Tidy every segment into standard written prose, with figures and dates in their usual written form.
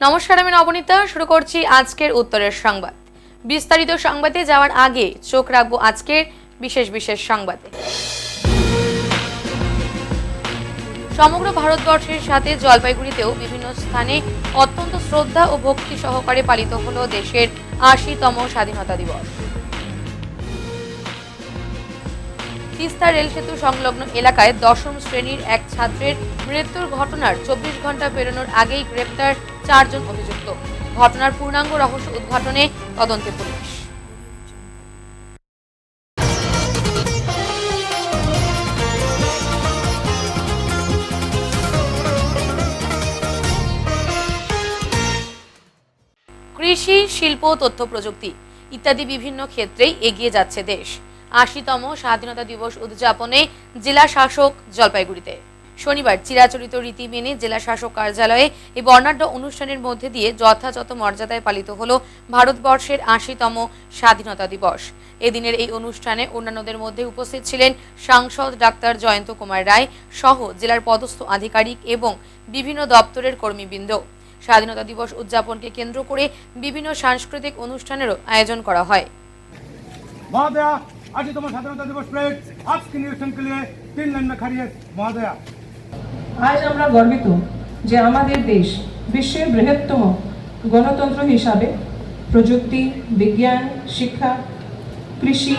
নমস্কার, আমি নবনীতা। শুরু করছি আজকের উত্তরের সংবাদ। বিস্তারিত সংবাদে যাওয়ার আগে চোখ রাখবো আজকের বিশেষ বিশেষ সংবাদে। সমগ্র ভারতবর্ষের সাথে জলপাইগুড়িতেও বিভিন্ন স্থানে অত্যন্ত শ্রদ্ধা ও ভক্তি সহকারে পালিত হলো দেশের ৮০তম স্বাধীনতা দিবস। তিস্তা রেল সেতু সংলগ্ন এলাকায় ১০ম শ্রেণীর এক ছাত্রের মৃত্যুর ঘটনার ২৪ ঘন্টা পেরোনোর আগেই গ্রেপ্তার ৪ জন অভিযুক্ত। ঘটনার পূর্ণাঙ্গ রহস্য উদ্ঘাটনে তদন্তে পুলিশ। কৃষি, শিল্প, তথ্য প্রযুক্তি ইত্যাদি বিভিন্ন ক্ষেত্রেই এগিয়ে যাচ্ছে দেশ। ৮০তম স্বাধীনতা দিবস উদযাপনে জেলা শাসক জলপাইগুড়িতে শনিবার চিরাচরিত রীতি মেনে জেলা শাসক কার্যালয়ে এই বর্ণাঢ্য অনুষ্ঠানের মধ্যে দিয়ে যথাযথ মর্যাদায় পালিত হল ভারতবর্ষের ৮০তম স্বাধীনতা দিবস। এদিনের এই অনুষ্ঠানে অন্যান্যদের মধ্যে উপস্থিত ছিলেন সাংসদ ডাক্তার জয়ন্ত কুমার রায় সহ জেলার পদস্থ আধিকারিক এবং বিভিন্ন দপ্তরের কর্মীবৃন্দ। স্বাধীনতা দিবস উদযাপনকে কেন্দ্র করে বিভিন্ন সাংস্কৃতিক অনুষ্ঠানেরও আয়োজন করা হয়। महोदया, 80तम स्वाधीनता दिवस परेड आपके निरीक्षण के लिए 3 लाइन में खड़ी है। महोदया, আজ আমরা গর্বিত যে আমাদের দেশ বিশ্বের বৃহত্তম গণতন্ত্র হিসাবে প্রযুক্তি, বিজ্ঞান, শিক্ষা, কৃষি,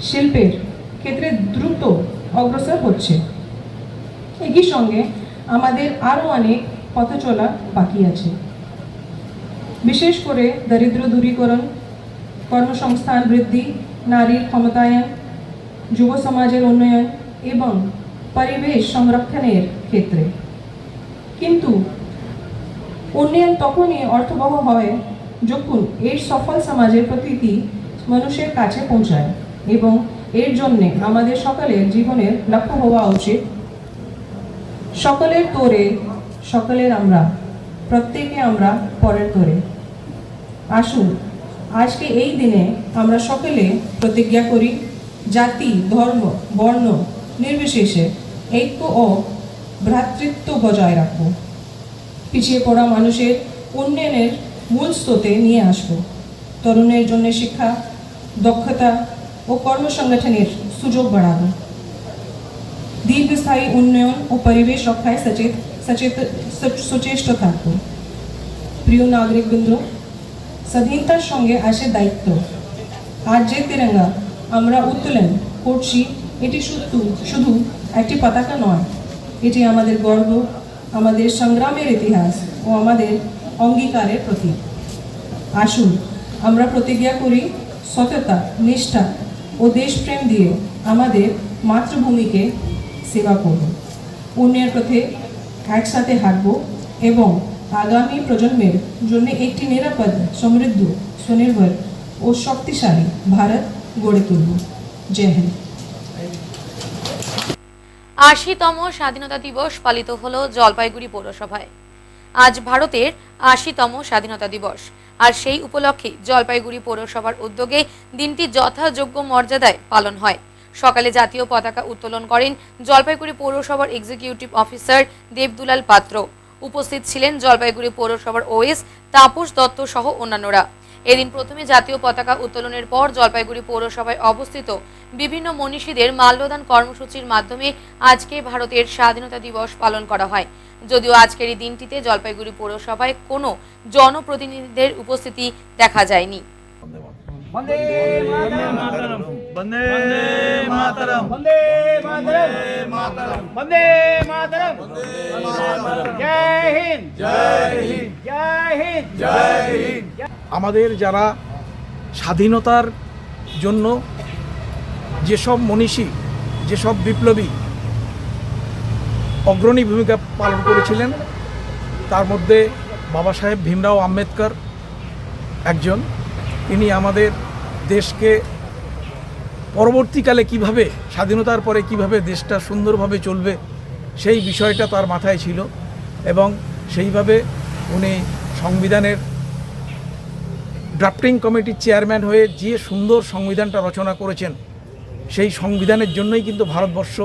শিল্পের ক্ষেত্রে দ্রুত অগ্রসর হচ্ছে। একই সঙ্গে আমাদের আরও অনেক পথ চলা বাকি আছে। বিশেষ করে দারিদ্র্য দূরীকরণ, কর্মসংস্থান বৃদ্ধি, নারীর ক্ষমতায়ন, যুব সমাজের উন্নয়ন এবং পরিবেশ সংরক্ষণের ক্ষেত্রে। কিন্তু উন্নয়ন তখনই অর্থবহ হয় যখন এর সফল সমাজের প্রতিটি মানুষের কাছে পৌঁছায় এবং এর জন্যে আমাদের সকলের জীবনের লক্ষ্য হওয়া উচিত সকলের তোরে সকলের আমরা, প্রত্যেকে আমরা পরের তোরে। আসুন আজকে এই দিনে আমরা সকলে প্রতিজ্ঞা করি জাতি, ধর্ম, বর্ণ নির্বিশেষে ঐক্য ও ভ্রাতৃত্ব বজায় রাখবো। পিছিয়ে পড়া মানুষের উন্নয়নের মূল স্রোতে নিয়ে আসবো। তরুণের জন্য শিক্ষা, দক্ষতা ও কর্মসংগঠনের সুযোগ বাড়াবো। দীর্ঘস্থায়ী উন্নয়ন ও পরিবেশ রক্ষায় সচেষ্ট থাকবো। প্রিয় নাগরিকবৃন্দ, স্বাধীনতার সঙ্গে আসে দায়িত্ব। আজ যে তিরঙ্গা আমরা উত্তোলন করছি এটি শুধু একটি পতাকা নয়, এটি আমাদের গর্ব, আমাদের সংগ্রামের ইতিহাস ও আমাদের অঙ্গীকারের প্রতীক। আসুন আমরা প্রতিজ্ঞা করি সততা, নিষ্ঠা ও দেশপ্রেম দিয়ে আমাদের মাতৃভূমিকে সেবা করব, উন্নয়নের পথে একসাথে হাঁটব এবং আগামী প্রজন্মের জন্য একটি নিরাপদ, সমৃদ্ধ, স্বনির্ভর ও শক্তিশালী ভারত গড়ে তুলব। জয় হিন্দ। ৮০তম স্বাধীনতা দিবস পালিত হল জলপাইগুড়ি পৌরসভায়। আজ ভারতের ৮০তম স্বাধীনতা দিবস, আর সেই উপলক্ষে জলপাইগুড়ি পৌরসভার উদ্যোগে দিনটি যথাযোগ্য মর্যাদায় পালন হয়। সকালে জাতীয় পতাকা উত্তোলন করেন জলপাইগুড়ি পৌরসভার এক্সিকিউটিভ অফিসার দেবদুলাল পাত্র। উপস্থিত ছিলেন জলপাইগুড়ি পৌরসভার ওএস তাপস দত্ত সহ অন্যান্যরা। এদিন প্রথমে জাতীয় পতাকা উত্তোলনের পর জলপাইগুড়ি পৌরসভায় অবস্থিত বিভিন্ন মনীষীদের মাল্যদান কর্মসূচির মাধ্যমে আজকে ভারতের স্বাধীনতা দিবস পালন করা হয়। যদিও আজকের এই দিনটিতে জলপাইগুড়ি পৌরসভায় কোনো জনপ্রতিনিধিদের উপস্থিতি দেখা যায়নি। वंदे मातरम, वंदे मातरम, वंदे मातरम, वंदे मातरम, जय हिंद, जय हिंद, जय हिंद, जय हिंद। আমাদের যারা স্বাধীনতার জন্য যেসব মনীষী, যেসব বিপ্লবী অগ্রণী ভূমিকা পালন করেছিলেন তার মধ্যে বাবা সাহেব ভীমরাও আম্বেদকর একজন। তিনি আমাদের দেশকে পরবর্তীকালে কিভাবে, স্বাধীনতার পরে কিভাবে দেশটা সুন্দরভাবে চলবে সেই বিষয়টা তার মাথায় ছিল এবং সেইভাবে উনি সংবিধানের ড্রাফটিং কমিটির চেয়ারম্যান হয়ে যে সুন্দর সংবিধানটা রচনা করেছেন সেই সংবিধানের জন্যই কিন্তু ভারতবর্ষ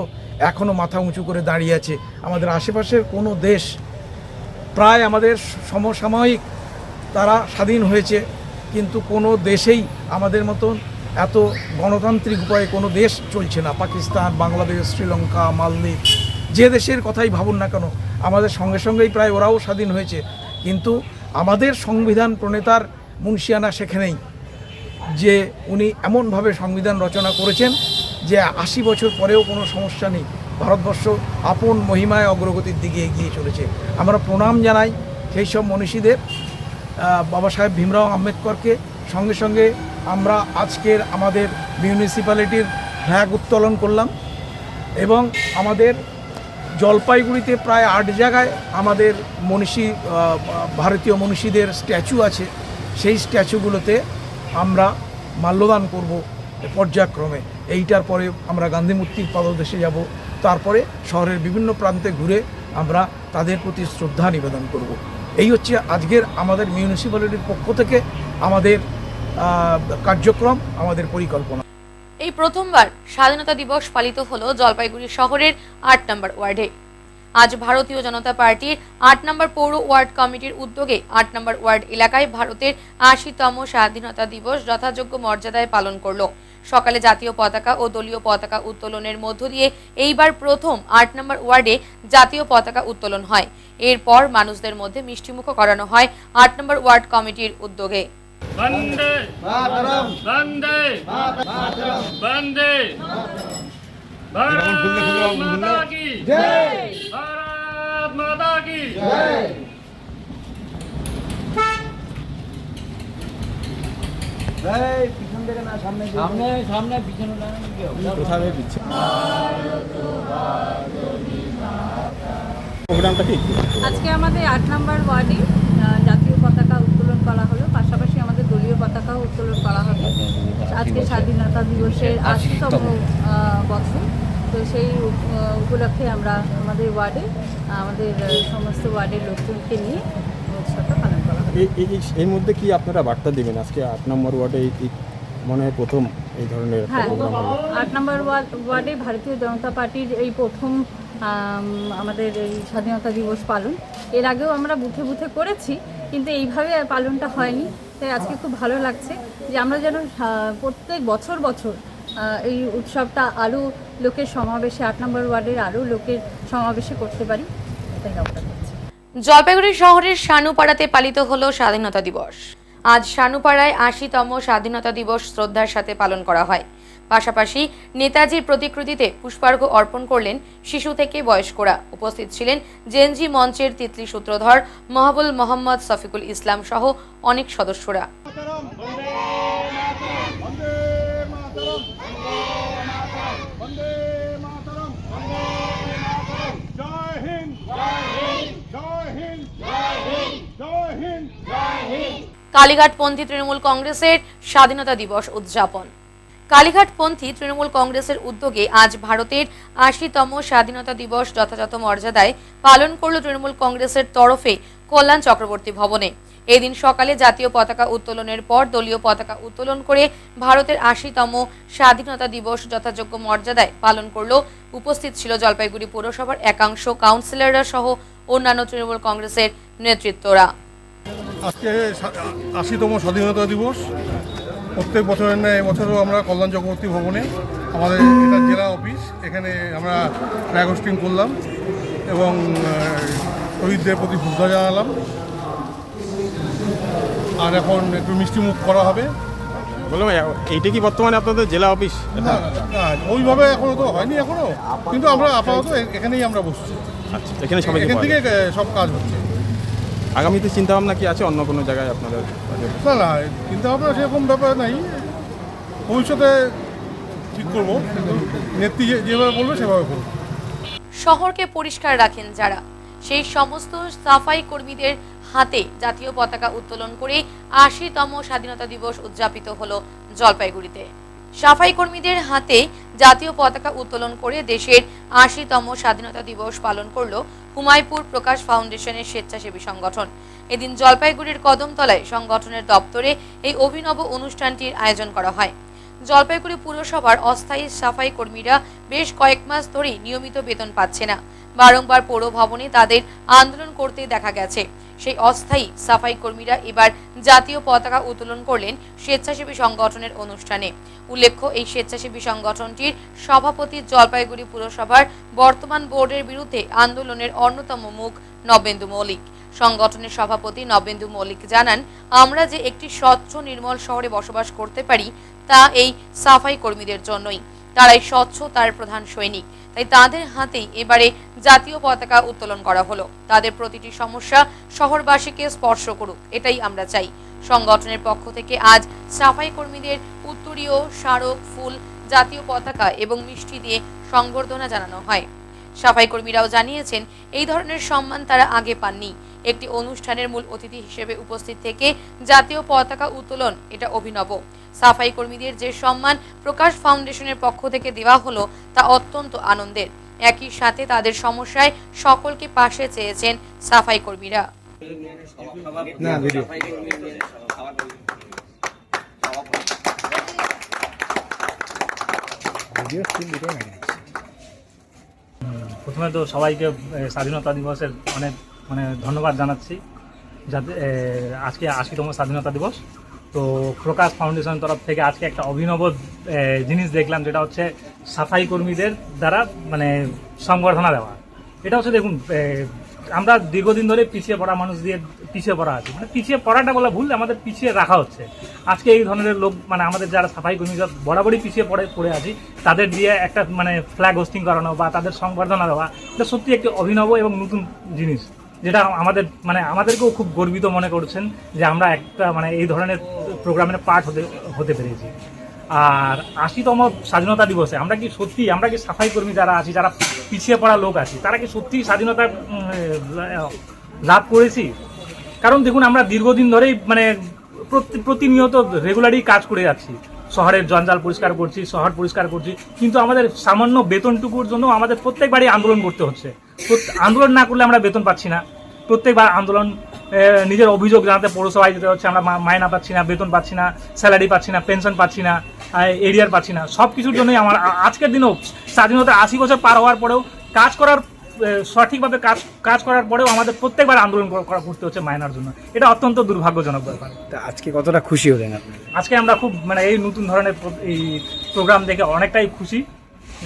এখনও মাথা উঁচু করে দাঁড়িয়ে আছে। আমাদের আশেপাশের কোনো দেশ প্রায় আমাদের সমসাময়িক তারা স্বাধীন হয়েছে, কিন্তু কোনো দেশেই আমাদের মতন এত গণতান্ত্রিক উপায়ে কোনো দেশ চলছে না। পাকিস্তান, বাংলাদেশ, শ্রীলঙ্কা, মালদ্বীপ, যে দেশের কথাই ভাবুন না কেন, আমাদের সঙ্গে সঙ্গেই প্রায় ওরাও স্বাধীন হয়েছে। কিন্তু আমাদের সংবিধান প্রণেতার মুন্সিয়ানা সেখানেই, যে উনি এমনভাবে সংবিধান রচনা করেছেন যে 80 বছর পরেও কোনো সমস্যা নেই, ভারতবর্ষ আপন মহিমায় অগ্রগতির দিকে এগিয়ে চলেছে। আমরা প্রণাম জানাই সেই সব মনীষীদের, বাবা সাহেব ভীমরাও আম্বেদকরকে। সঙ্গে সঙ্গে আমরা আজকের আমাদের মিউনিসিপ্যালিটির ফ্ল্যাগ উত্তোলন করলাম এবং আমাদের জলপাইগুড়িতে প্রায় 8 জায়গায় আমাদের মনীষী, ভারতীয় মনীষীদের স্ট্যাচু আছে। সেই স্ট্যাচুগুলোতে আমরা মাল্যদান করব পর্যায়ক্রমে। এইটার পরে আমরা গান্ধী মূর্তির পাদদেশে যাব, তারপরে শহরের বিভিন্ন প্রান্তে ঘুরে আমরা তাদের প্রতি শ্রদ্ধা নিবেদন করব। এই হচ্ছে আজকের আমাদের মিউনিসিপ্যালিটির পক্ষ থেকে আমাদের কার্যক্রম, আমাদের পরিকল্পনা। এই প্রথমবার স্বাধীনতা দিবস পালিত হলো জলপাইগুড়ি শহরের 8 নম্বর ওয়ার্ডে। আজ ভারতীয় জনতা পার্টির 8 নম্বর পৌর ওয়ার্ড কমিটির উদ্যোগে 8 নম্বর ওয়ার্ড এলাকায় ভারতের 80তম স্বাধীনতা দিবস যথাযোগ্য মর্যাদায় পালন করলো। সকালে জাতীয় পতাকা ও দলীয় পতাকা উত্তোলনের মধ্য দিয়ে এইবার প্রথম 8 নম্বর ওয়ার্ডে জাতীয় পতাকা উত্তোলন হয়। এরপর মানুষদের মধ্যে মিষ্টিমুখ করানো হয় 8 নম্বর ওয়ার্ড কমিটির উদ্যোগে। বন্দে মাতরম, বন্দে মাতরম, বন্দে ভারত মাতা কি জয়, ভারত মাতা কি জয়। আজকে আমাদের 8 নম্বর ওয়ার্ডে জাতীয় পতাকা উত্তোলন করা হলো, পাশাপাশি আমাদের দলীয় পতাকাও উত্তোলন করা হবে। আজকে স্বাধীনতা দিবসের 80তম বছর, তো সেই উপলক্ষে আমরা আমাদের ওয়ার্ডে আমাদের সমস্ত ওয়ার্ডের লোকজনকে নিয়ে উৎসবটা পালন করা হবে। এর মধ্যে কি আপনারা বার্তা দেবেন? আজকে 8 নম্বর ওয়ার্ডে মনে হয় প্রথম এই ধরনের হ্যাঁ, প্রোগ্রাম হলো। 8 নম্বর ওয়ার্ডে ভারতীয় জনতা পার্টির এই প্রথম আমাদের এই স্বাধীনতা দিবস পালন। এর আগেও আমরা বুথে বুথে করেছি, কিন্তু এইভাবে পালনটা হয়নি। তাই আজকে খুব ভালো লাগছে যে আমরা যেন প্রত্যেক বছর বছর এই উৎসবটা আরও লোকের সমাবেশে, 8 নম্বর ওয়ার্ডের আরও লোকের সমাবেশে করতে পারি, এটাই কামনা করছি। জলপাইগুড়ি শহরের শানুপাড়াতে পালিত হলো স্বাধীনতা দিবস। আজ শানুপাড়ায় 80তম স্বাধীনতা দিবস শ্রদ্ধার সাথে পালন করা হয়। পাশাপাশি নেতাজির প্রতিকৃতিতে পুষ্পার্ঘ্য অর্পণ করলেন শিশু থেকে বয়স্করা। উপস্থিত ছিলেন জেনজি মঞ্চের তিতলি সূত্রধর মাহবুল মোহাম্মদ শফিকুল ইসলাম সহ অনেক সদস্যরা। কালীঘাটপন্থী তৃণমূল কংগ্রেসের স্বাধীনতা দিবস উদযাপন। কালীঘাটপন্থী তৃণমূল কংগ্রেসের উদ্যোগে আজ ভারতের 80তম স্বাধীনতা দিবস যথাযথ মর্যাদায় পালন করল তৃণমূল কংগ্রেসের তরফে কল্যাণ চক্রবর্তী ভবনে। এদিন সকালে জাতীয় পতাকা উত্তোলনের পর দলীয় পতাকা উত্তোলন করে ভারতের 80তম স্বাধীনতা দিবস যথাযোগ্য মর্যাদায় পালন করল। উপস্থিত ছিল জলপাইগুড়ি পৌরসভার একাংশ কাউন্সিলররা সহ অন্যান্য তৃণমূল কংগ্রেসের নেতৃত্বরা। আজকে 80তম স্বাধীনতা দিবস। প্রত্যেক বছরের ন্যায় এবছরও আমরা কল্যাণ চক্রবর্তী ভবনে, আমাদের এটা জেলা অফিস, এখানে আমরা ফ্ল্যাগ হোস্টিং করলাম এবং শহীদদের প্রতি শ্রদ্ধা জানালাম। আর এখন একটু মিষ্টিমুখ করা হবে। বললাম এইটা কি বর্তমানে আপনাদের জেলা অফিস? না, ওইভাবে এখনো তো হয়নি এখনো, কিন্তু আমরা আপাতত এখানেই আমরা বসছি। আচ্ছা, এখানে সবাই এখান থেকে সব কাজ হচ্ছে। আগামীতে চিন্তাভাবনা কি আছে অন্য কোনো জায়গায় আপনাদের? না না, চিন্তাভাবনা সেরকম ব্যাপার নাই, ভবিষ্যতে ঠিক করবো, নেত্রী যেভাবে বলবে সেভাবে করবো। শহরকে পরিষ্কার রাখেন যারা, সেই সমস্ত সাফাই কর্মীদের হাতে জাতীয় পতাকা উত্তোলন করে 80তম স্বাধীনতা দিবস উদযাপিত হলো জলপাইগুড়িতে। সাফাই কর্মীদের হাতে জাতীয় পতাকা উত্তোলন করে দেশের 80তম স্বাধীনতা দিবস পালন করলো হুমায়ুপুর প্রকাশ ফাউন্ডেশনের স্বেচ্ছাসেবী সংগঠন। এদিন জলপাইগুড়ির কদমতলায় সংগঠনের দপ্তরে এই অভিনব অনুষ্ঠানটির আয়োজন করা হয়। জলপাইগুড়ি পুরসভার অস্থায়ী সাফাই কর্মীরা বেশ কয়েক মাস ধরেই নিয়মিত বেতন পাচ্ছে না। বারংবার পৌর ভবনে তাদের আন্দোলন করতে দেখা গেছে। সেই অস্থায়ী সাফাই কর্মীরা এবার জাতীয় পতাকা উত্তোলন করলেন স্বেচ্ছাসেবী সংগঠনের অনুষ্ঠানে। উল্লেখ্য, এই স্বেচ্ছাসেবী সংগঠনটির সভাপতি জলপাইগুড়ি পুরসভার বর্তমান বোর্ডের বিরুদ্ধে আন্দোলনের অন্যতম মুখ নবেন্দু মল্লিক। সংগঠনের সভাপতি নবেন্দু মল্লিক জানান, আমরা যে একটি স্বচ্ছ নির্মল শহরে বসবাস করতে পারি তা এই সাফাই কর্মীদের জন্যই। তারাই স্বচ্ছ তার প্রধান সৈনিক, তাই তাদের হাতেই এবারে জাতীয় পতাকা উত্তোলন করা হলো। তাদের প্রতিটি সমস্যা শহরবাসীকে স্পর্শ করুক, এটাই আমরা চাই। সংগঠনের পক্ষ থেকে আজ সাফাই কর্মীদের উত্তরীয়, স্মারক, ফুল, জাতীয় পতাকা এবং মিষ্টি দিয়ে সংবর্ধনা জানানো হয়। সাফাই কর্মীরাও জানিয়েছেন, এই ধরনের সম্মান তারা আগে পাননি। একটি অনুষ্ঠানের মূল অতিথি হিসেবে উপস্থিত থেকে জাতীয় পতাকা উত্তোলন এটা অভিনব। সাফাই কর্মীদের যে সম্মান প্রকাশ ফাউন্ডেশনের পক্ষ থেকে দেওয়া হলো তা অত্যন্ত আনন্দের। একই সাথে তাদের সমস্যায় সকলকে পাশে চেয়েছেন সাফাই কর্মীরা। প্রথমে তো সবাইকে স্বাধীনতা দিবসের অনেক ধন্যবাদ জানাচ্ছি। যাতে আজকে ৮০তম স্বাধীনতা দিবস, তো প্রকাশ ফাউন্ডেশন তরফ থেকে আজকে একটা অভিনব জিনিস দেখলাম, যেটা হচ্ছে সাফাই কর্মীদের দ্বারা সংবর্ধনা দেওয়া। এটা হচ্ছে, দেখুন, আমরা দীর্ঘদিন ধরে পিছিয়ে পড়া মানুষ দিয়ে পিছিয়ে পড়া আছি, পিছিয়ে পড়াটা বলা ভুল, আমাদের পিছিয়ে রাখা হচ্ছে। আজকে এই ধরনের লোক আমাদের যারা সাফাই কর্মী বরাবরই পিছিয়ে পড়ে আছি, তাদের দিয়ে একটা ফ্ল্যাগ হোস্টিং করানো বা তাদের সংবর্ধনা দেওয়া, এটা সত্যি একটি অভিনব এবং নতুন জিনিস, যেটা আমাদেরকেও খুব গর্বিত মনে করছেন যে আমরা একটা এই ধরনের প্রোগ্রামের পার্ট হতে পেরেছি। আর ৮০তম স্বাধীনতা দিবসে আমরা কি সাফাই কর্মী যারা আছি, যারা পিছিয়ে পড়া লোক আছি, তারা কি সত্যি স্বাধীনতা লাভ করেছি? কারণ দেখুন, আমরা দীর্ঘদিন ধরেই প্রতিনিয়ত রেগুলারই কাজ করে যাচ্ছি, শহরের জঞ্জাল পরিষ্কার করছি, শহর পরিষ্কার করছি, কিন্তু আমাদের সামান্য বেতনটুকুর জন্য আমাদের প্রত্যেকবারই আন্দোলন করতে হচ্ছে। আন্দোলন না করলে আমরা বেতন পাচ্ছি না। প্রত্যেকবার আন্দোলন, নিজের অভিযোগ জানাতে পৌরসভায় যেতে হচ্ছে, আমরা মায়না পাচ্ছি না, বেতন পাচ্ছি না, স্যালারি পাচ্ছি না, পেনশন পাচ্ছি না, এরিয়ার পাচ্ছি না। সব কিছুর জন্যই আমার আজকের দিনেও স্বাধীনতা ৮০ বছর পার হওয়ার পরেও সঠিকভাবে কাজ করার পরেও আমাদের প্রত্যেকবার আন্দোলন করতে হচ্ছে মায়নার জন্য। এটা অত্যন্ত দুর্ভাগ্যজনক ব্যাপার। আজকে কতটা খুশি হলেন আপনি? আজকে আমরা খুব এই নতুন ধরনের এই প্রোগ্রাম দেখে অনেকটাই খুশি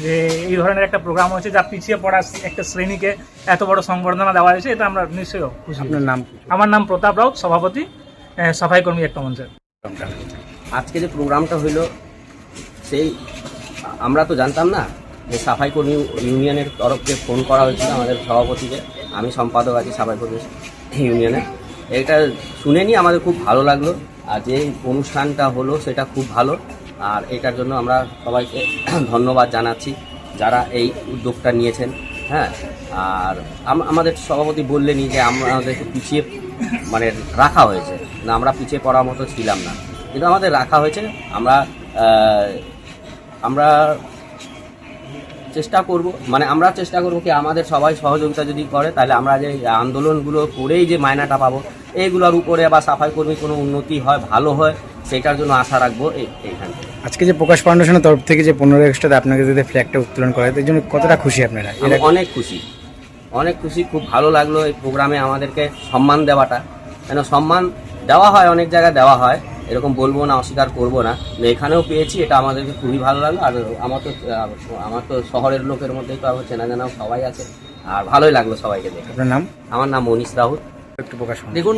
যে এই ধরনের একটা প্রোগ্রাম হয়েছে, যা পিছিয়ে পড়া একটা শ্রেণীকে এত বড় সংবর্ধনা দেওয়া হয়েছে, এটা আমরা নিশ্চয়ই খুশি। আপনার নাম? আমার নাম প্রতাপ রাউত, সভাপতি সাফাই কর্মী একটা মঞ্চের। আজকে যে প্রোগ্রামটা হইলো, সেই আমরা তো জানতাম না যে সাফাই কর্মী ইউনিয়নের তরফে ফোন করা হয়েছিল আমাদের সভাপতিকে। আমি সম্পাদক আছি সাফাই কর্মী ইউনিয়নের। এটা শুনে নিয়ে আমাদের খুব ভালো লাগলো, আর যে অনুষ্ঠানটা হলো সেটা খুব ভালো। আর এটার জন্য আমরা সবাইকে ধন্যবাদ জানাচ্ছি যারা এই উদ্যোগটা নিয়েছেন। হ্যাঁ, আর আমাদের সভাপতি বললেনই যে আমাদেরকে পিছিয়ে রাখা হয়েছে না, আমরা পিছিয়ে পড়ার মতো ছিলাম না, কিন্তু আমাদের রাখা হয়েছে। আমরা চেষ্টা করব, আমরা চেষ্টা করব কি আমাদের সবাই সহযোগিতা যদি করে, তাহলে আমরা যে আন্দোলনগুলো করেই যে মায়নাটা পাবো, এইগুলোর উপরে বা সাফাই কর্মী কোনো উন্নতি হয়, ভালো হয়, সেটার জন্য আশা রাখবো এইখান থেকে। আজকে যে প্রকাশ ফাউন্ডেশনের তরফ থেকে যে 15 আগস্টে আপনাকে যদি ফ্ল্যাগটা উত্তোলন করা হয়, তার জন্য কতটা খুশি আপনারা? অনেক খুশি, খুব ভালো লাগলো এই প্রোগ্রামে আমাদেরকে সম্মান দেওয়াটা। কেন সম্মান দেওয়া হয়, অনেক জায়গায় দেওয়া হয়, এরকম বলবো না, অস্বীকার করবো না, এখানেও পেয়েছি, এটা আমাদেরকে খুবই ভালো লাগলো। আর আমার তো শহরের লোকের মধ্যেই তো আমার চেনা জানাও সবাই আছে, আর ভালোই লাগলো সবাইকে দেখে। আপনার নাম? আমার নাম মনীষ রাহুত। একটু প্রকাশ দেখুন,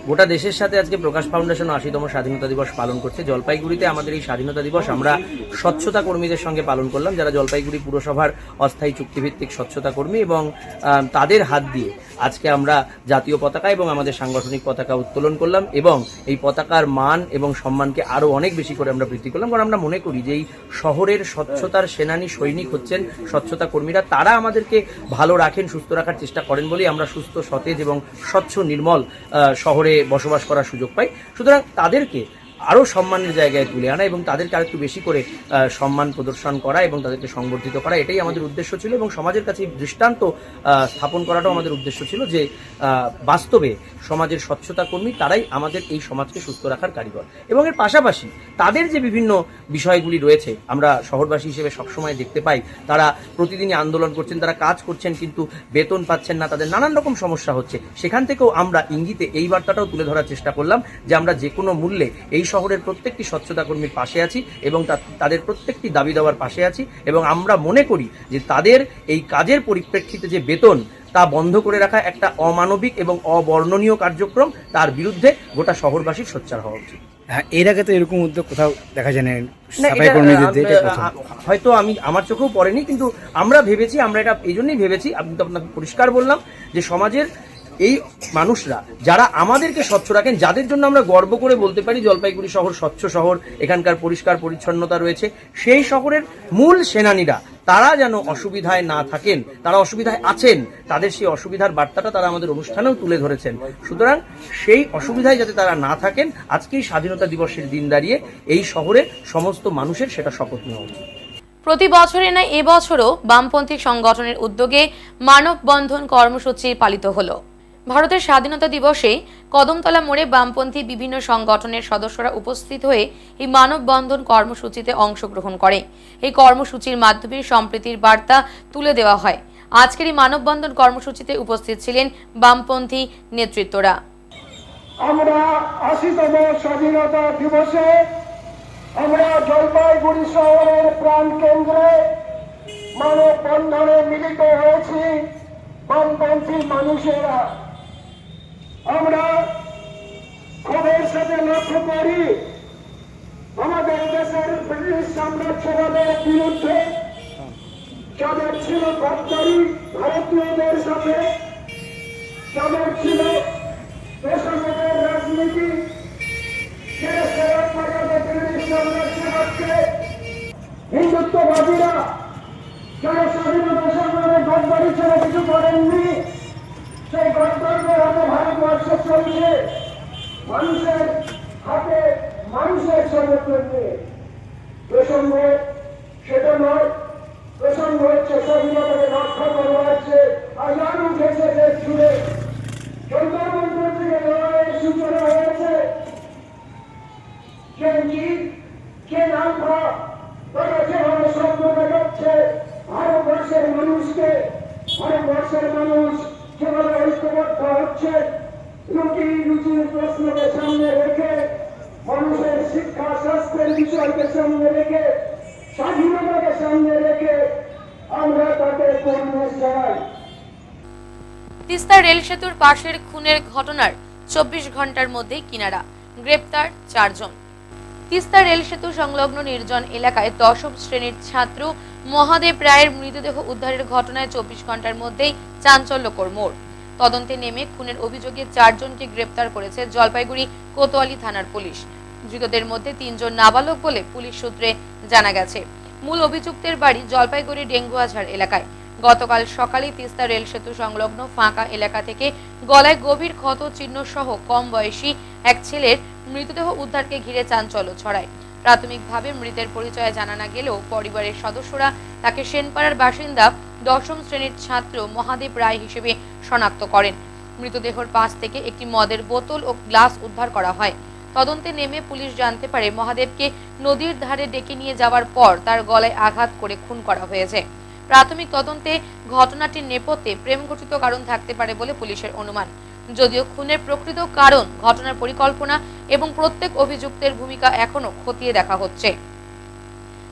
গোটা দেশের সাথে আজকে প্রকাশ ফাউন্ডেশন ৮০তম স্বাধীনতা দিবস পালন করছে। জলপাইগুড়িতে আমাদের এই স্বাধীনতা দিবস আমরা স্বচ্ছতা কর্মীদের সঙ্গে পালন করলাম, যারা জলপাইগুড়ি পুরসভার অস্থায়ী চুক্তিভিত্তিক স্বচ্ছতা কর্মী, এবং তাদের হাত দিয়ে আজকে আমরা জাতীয় পতাকা এবং আমাদের সাংগঠনিক পতাকা উত্তোলন করলাম, এবং এই পতাকার মান এবং সম্মানকে আরও অনেক বেশি করে আমরা বৃদ্ধি করলাম। কারণ আমরা মনে করি যে এই শহরের স্বচ্ছতার সেনানী সৈনিক হচ্ছেন স্বচ্ছতা কর্মীরা। তারা আমাদেরকে ভালো রাখেন, সুস্থ রাখার চেষ্টা করেন বলেই আমরা সুস্থ, সতেজ এবং স্বচ্ছ নির্মল শহরে বসবাস করার সুযোগ পাই। সুতরাং তাদেরকে আরও সম্মানের জায়গায় তুলে আনা এবং তাদেরকে আরেকটু বেশি করে সম্মান প্রদর্শন করা এবং তাদেরকে সংবর্ধিত করা, এটাই আমাদের উদ্দেশ্য ছিল। এবং সমাজের কাছে দৃষ্টান্ত স্থাপন করাটাও আমাদের উদ্দেশ্য ছিল যে বাস্তবে সমাজের স্বচ্ছতা কর্মী তারাই আমাদের এই সমাজকে সুস্থ রাখার কারিগর। এবং এর পাশাপাশি তাদের যে বিভিন্ন বিষয়গুলি রয়েছে আমরা শহরবাসী হিসেবে সবসময় দেখতে পাই, তারা প্রতিদিনই আন্দোলন করছেন, তারা কাজ করছেন কিন্তু বেতন পাচ্ছেন না, তাদের নানান রকম সমস্যা হচ্ছে। সেখান থেকেও আমরা ইঙ্গিতে এই বার্তাটাও তুলে ধরার চেষ্টা করলাম যে আমরা যে কোনো মূল্যে এই শহরের প্রত্যেকটি স্বচ্ছতা কর্মীর পাশে আছি এবং তাদের প্রত্যেকটি দাবি দেওয়ার পাশে আছি। এবং আমরা মনে করি যে তাদের এই কাজের পরিপ্রেক্ষিতে যে বেতন তা বন্ধ করে রাখা একটা অমানবিক এবং অবর্ণনীয় কার্যক্রম, তার বিরুদ্ধে গোটা শহরবাসীর সোচ্চার হওয়া উচিত। হ্যাঁ, এর আগে তো এরকম উদ্যোগ কোথাও দেখা যায় না না, সাফাই এটা, কর্মীদের দিয়ে, এটা প্রথম। হয়তো আমার চোখেও পড়েনি, কিন্তু আমরা ভেবেছি, আমরা এটা এই জন্যই ভেবেছি, আমি তো আপনাকে পরিষ্কার বললাম যে সমাজের এই মানুষরা যারা আমাদেরকে স্বচ্ছ রাখেন, যাদের জন্য আমরা গর্ব করে বলতে পারি জলপাইগুড়ি শহর স্বচ্ছ শহর, এখানকার পরিষ্কার পরিচ্ছন্নতা রয়েছে, সেই শহরের মূল সেনানীরা তারা যেন অসুবিধায় না থাকেন, তারা অসুবিধায় আছেন, তাদের সেই অসুবিধার বার্তাটা তারা আমাদের অনুষ্ঠানেও তুলে ধরেছেন। সুতরাং সেই অসুবিধায় যাতে তারা না থাকেন, আজকেই স্বাধীনতা দিবসের দিন দাঁড়িয়ে এই শহরে সমস্ত মানুষের সেটা শপথ নেওয়া উচিত। প্রতি বছরের ন্যায় এবছরও বামপন্থী সংগঠনের উদ্যোগে মানববন্ধন কর্মসূচি পালিত হলো। ভারতের স্বাধীনতা দিবসে কদমতলা মোড়ে বামপন্থী বিভিন্ন সংগঠনের সদস্যরা উপস্থিত হয়ে এই মানববন্ধন কর্মসূচিতে অংশগ্রহণ করে। এই কর্মসূচির মাধ্যমে সম্প্রীতির বার্তা তুলে দেওয়া হয়। আজকের এই মানববন্ধন কর্মসূচিতে উপস্থিত ছিলেন বামপন্থী নেতৃত্বরা। আমরা 80তম স্বাধীনতা দিবসে আমরা জলপাইগুড়ি শহরের প্রাণ কেন্দ্রে মানববন্ধনে মিলিত হয়েছি বামপন্থী মানুষেরা। আমরা ক্ষোভের সাথে লক্ষ্য করি আমাদের দেশের ব্রিটিশ সাম্রাজ্যবাদের বিরুদ্ধে যাদের ছিল গদ্দারি ভারতীয়দের সাথে, যাদের ছিল দেশাত্মকের রাজনীতি, ব্রিটিশ সাম্রাজ্যবাদকে হিন্দুত্ববাদীরা যারা স্বাধীনতা সংগ্রামে গদ্দারি ছেড়ে কিছু করেননি, সেই গদ্দারদের হাতে ভারতবর্ষ চলছে মানুষের হাতে, মানুষের সমর্থন নিয়ে। প্রসঙ্গ সেটা নয়, প্রসঙ্গ হচ্ছে স্বাধীনতাকে রক্ষা করা হচ্ছে। আজান উঠেছে দেশ জুড়ে, যন্ত্রমন্ত্র থেকে লড়াইয়ের সূচনা হয়েছে। কে নাম তারা যেভাবে স্বপ্ন দেখাচ্ছে ভারতবর্ষের মানুষকে, ভারতবর্ষের মানুষ যেভাবে ঐক্যবদ্ধ হচ্ছে, রুচির প্রশ্নকে সামনে রেখে, মানুষের শিক্ষা স্বাস্থ্যের বিষয়কে সামনে রেখে, স্বাধীনতাকে সামনে রেখে আমরা তাকে কর্মে চাই। তিস্তা রেল সেতুর পাশের খুনের ঘটনার 24 ঘন্টার মধ্যেই কিনারা, গ্রেপ্তার 4 জন। তিস্তা রেল সেতু সংলগ্ন নির্জন এলাকায় 10ম শ্রেণীর ছাত্র মহাদেব রায়ের মৃতদেহ উদ্ধারের ঘটনায় 24 ঘন্টার মধ্যেই চাঞ্চল্যকর মোড়। তদন্তে নেমে খুনের অভিযোগে 4 জনকে গ্রেপ্তার করেছে জলপাইগুড়ি কোতোয়ালি থানার পুলিশ। ধৃতদের মধ্যে 3 জন নাবালক বলে পুলিশ সূত্রে জানা গেছে। মূল অভিযুক্তের বাড়ি জলপাইগুড়ি ডেঙ্গুয়াঝাড় এলাকায়। গতকাল সকালে তিস্তা রেল সেতু সংলগ্ন ফাঁকা এলাকা থেকে গলায় গভীর ক্ষত চিহ্ন সহ কম বয়সী এক ছেলের মৃতদেহ উদ্ধারকে ঘিরে চাঞ্চল্য ছড়ায়। প্রাথমিকভাবে মৃতের পরিচয় জানা না গেলেও পরিবারের সদস্যরা তাকে সেনপাড়ার বাসিন্দা 10ম শ্রেণীর ছাত্র মহাদেব রায় হিসেবে শনাক্ত করেন। মৃতদেহর পাশ থেকে একটি মদের বোতল ও গ্লাস উদ্ধার করা হয়। তদন্তে নেমে পুলিশ জানতে পারে মহাদেবকে নদীর ধারে ডেকে নিয়ে যাওয়ার পর তার গলায় আঘাত করে খুন করা হয়েছে। প্রাথমিক তদন্তে ঘটনাটির নেপথ্যে প্রেমঘটিত কারণ থাকতে পারে বলে পুলিশের অনুমান। যদিও খুনের প্রকৃত কারণ, ঘটনার পরিকল্পনা এবং প্রত্যেক অভিযুক্তের ভূমিকা এখনো খতিয়ে দেখা হচ্ছে।